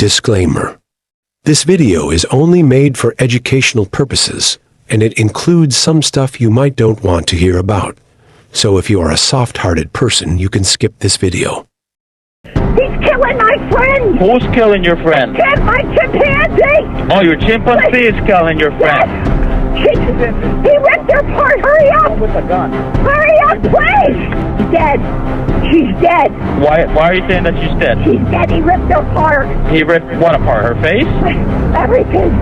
Disclaimer. This video is only made for educational purposes, and it includes some stuff you might don't want to hear about. So if you are a soft-hearted person, you can skip this video. He's killing my friend! Who's killing your friend? Chimp, my chimpanzee! Oh, your chimpanzee is killing your friend. He ripped her apart! Hurry up! With a gun. Hurry up, please! She's dead. She's dead. Why are you saying that she's dead? She's dead. He ripped her apart. He ripped what apart? Her face? Everything.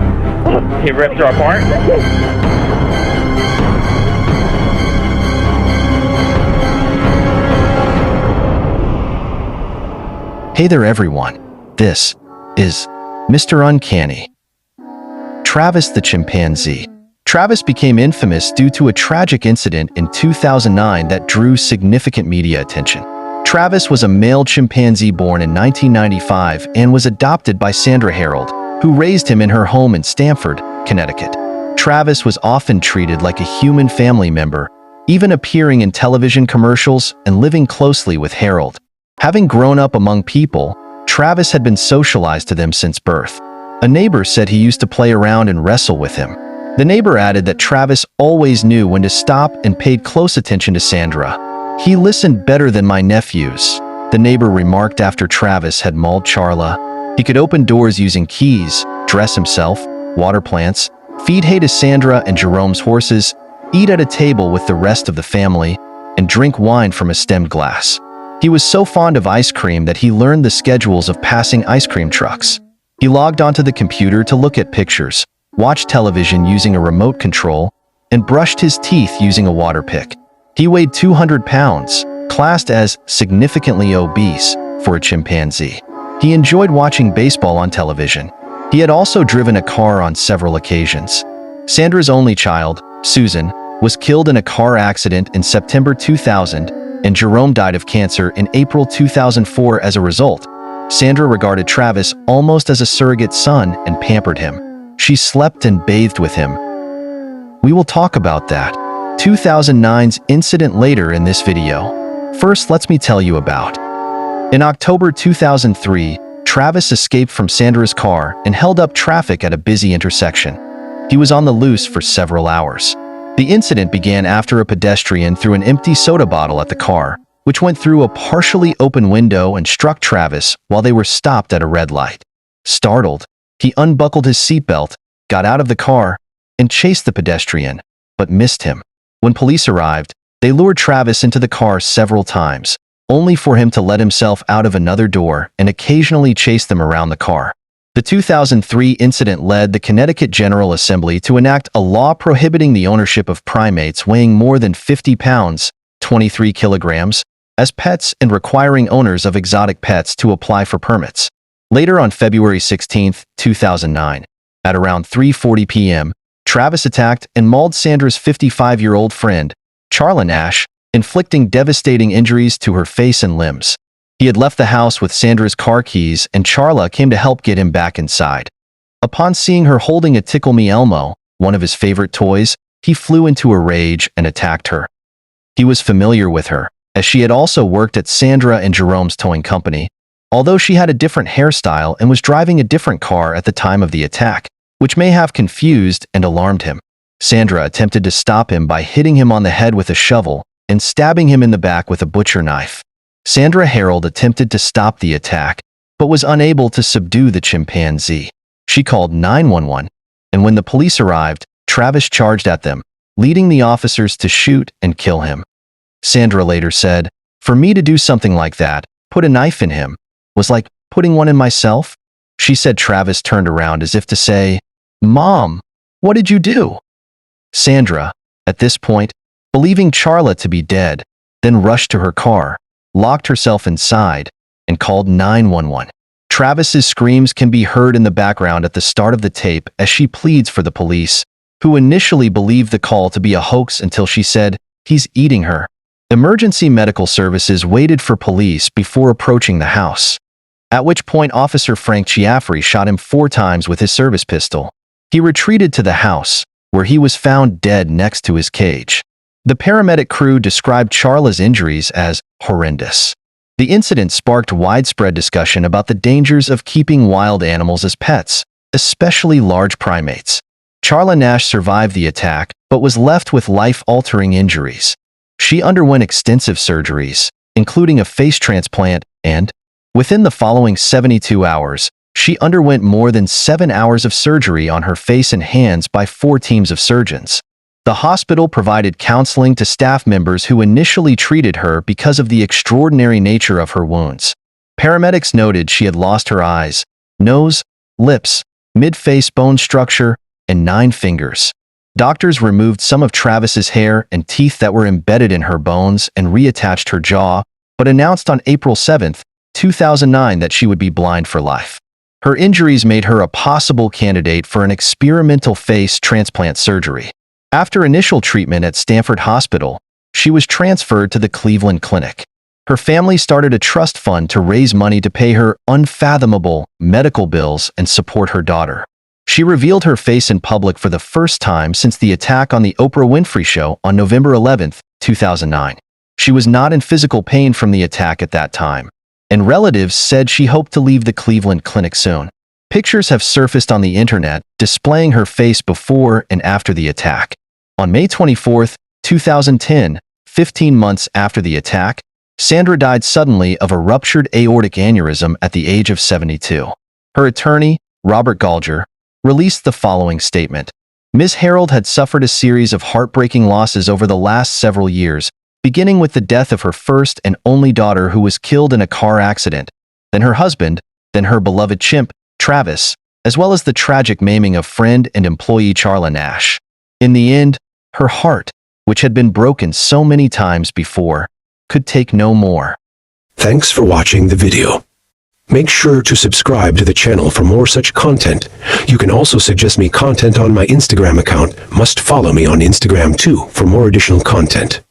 He ripped her apart? Hey there everyone, this is Mr. Uncanny. Travis the chimpanzee. Travis became infamous due to a tragic incident in 2009 that drew significant media attention. Travis was a male chimpanzee born in 1995 and was adopted by Sandra Harold, who raised him in her home in Stamford, Connecticut. Travis was often treated like a human family member, even appearing in television commercials and living closely with Harold. Having grown up among people, Travis had been socialized to them since birth. A neighbor said he used to play around and wrestle with him. The neighbor added that Travis always knew when to stop and paid close attention to Sandra. "He listened better than my nephews," the neighbor remarked after Travis had mauled Charla. He could open doors using keys, dress himself, water plants, feed hay to Sandra and Jerome's horses, eat at a table with the rest of the family, and drink wine from a stemmed glass. He was so fond of ice cream that he learned the schedules of passing ice cream trucks. He logged onto the computer to look at pictures, watched television using a remote control, and brushed his teeth using a water pick. He weighed 200 pounds, classed as significantly obese for a chimpanzee. He enjoyed watching baseball on television. He had also driven a car on several occasions. Sandra's only child, Susan, was killed in a car accident in September 2000, and Jerome died of cancer in April 2004 as a result. Sandra regarded Travis almost as a surrogate son and pampered him. She slept and bathed with him. We will talk about that 2009's incident later in this video. First, let me tell you about. In October 2003, Travis escaped from Sandra's car and held up traffic at a busy intersection. He was on the loose for several hours. The incident began after a pedestrian threw an empty soda bottle at the car, which went through a partially open window and struck Travis while they were stopped at a red light. Startled, he unbuckled his seatbelt, got out of the car, and chased the pedestrian, but missed him. When police arrived, they lured Travis into the car several times, only for him to let himself out of another door and occasionally chase them around the car. The 2003 incident led the Connecticut General Assembly to enact a law prohibiting the ownership of primates weighing more than 50 pounds, 23 kilograms, as pets and requiring owners of exotic pets to apply for permits. Later on February 16, 2009, at around 3:40 p.m., Travis attacked and mauled Sandra's 55-year-old friend, Charla Nash, inflicting devastating injuries to her face and limbs. He had left the house with Sandra's car keys, and Charla came to help get him back inside. Upon seeing her holding a Tickle Me Elmo, one of his favorite toys, he flew into a rage and attacked her. He was familiar with her, as she had also worked at Sandra and Jerome's towing company, although she had a different hairstyle and was driving a different car at the time of the attack, which may have confused and alarmed him. Sandra attempted to stop him by hitting him on the head with a shovel and stabbing him in the back with a butcher knife. Sandra Harold attempted to stop the attack, but was unable to subdue the chimpanzee. She called 911, and when the police arrived, Travis charged at them, leading the officers to shoot and kill him. Sandra later said, "For me to do something like that, put a knife in him, was like putting one in myself." She said Travis turned around as if to say, "Mom, what did you do?" Sandra, at this point, believing Charla to be dead, then rushed to her car, locked herself inside, and called 911. Travis's screams can be heard in the background at the start of the tape as she pleads for the police, who initially believed the call to be a hoax until she said, "He's eating her." Emergency medical services waited for police before approaching the house, at which point Officer Frank Chiaffrey shot him 4 times with his service pistol. He retreated to the house, where he was found dead next to his cage. The paramedic crew described Charla's injuries as horrendous. The incident sparked widespread discussion about the dangers of keeping wild animals as pets, especially large primates. Charla Nash survived the attack, but was left with life-altering injuries. She underwent extensive surgeries, including a face transplant, and, within the following 72 hours, she underwent more than 7 hours of surgery on her face and hands by 4 teams of surgeons. The hospital provided counseling to staff members who initially treated her because of the extraordinary nature of her wounds. Paramedics noted she had lost her eyes, nose, lips, mid-face bone structure, and 9 fingers. Doctors removed some of Travis's hair and teeth that were embedded in her bones and reattached her jaw, but announced on April 7, 2009 that she would be blind for life. Her injuries made her a possible candidate for an experimental face transplant surgery. After initial treatment at Stanford Hospital, she was transferred to the Cleveland Clinic. Her family started a trust fund to raise money to pay her unfathomable medical bills and support her daughter. She revealed her face in public for the first time since the attack on the Oprah Winfrey Show on November 11, 2009. She was not in physical pain from the attack at that time, and relatives said she hoped to leave the Cleveland Clinic soon. Pictures have surfaced on the internet displaying her face before and after the attack. On May 24, 2010, 15 months after the attack, Sandra died suddenly of a ruptured aortic aneurysm at the age of 72. Her attorney, Robert Galger, released the following statement. Ms. Harold had suffered a series of heartbreaking losses over the last several years, beginning with the death of her first and only daughter who was killed in a car accident, then her husband, then her beloved chimp, Travis, as well as the tragic maiming of friend and employee Charla Nash. In the end, her heart, which had been broken so many times before, could take no more. Thanks for watching the video. Make sure to subscribe to the channel for more such content. You can also suggest me content on my Instagram account. Must follow me on Instagram too for more additional content.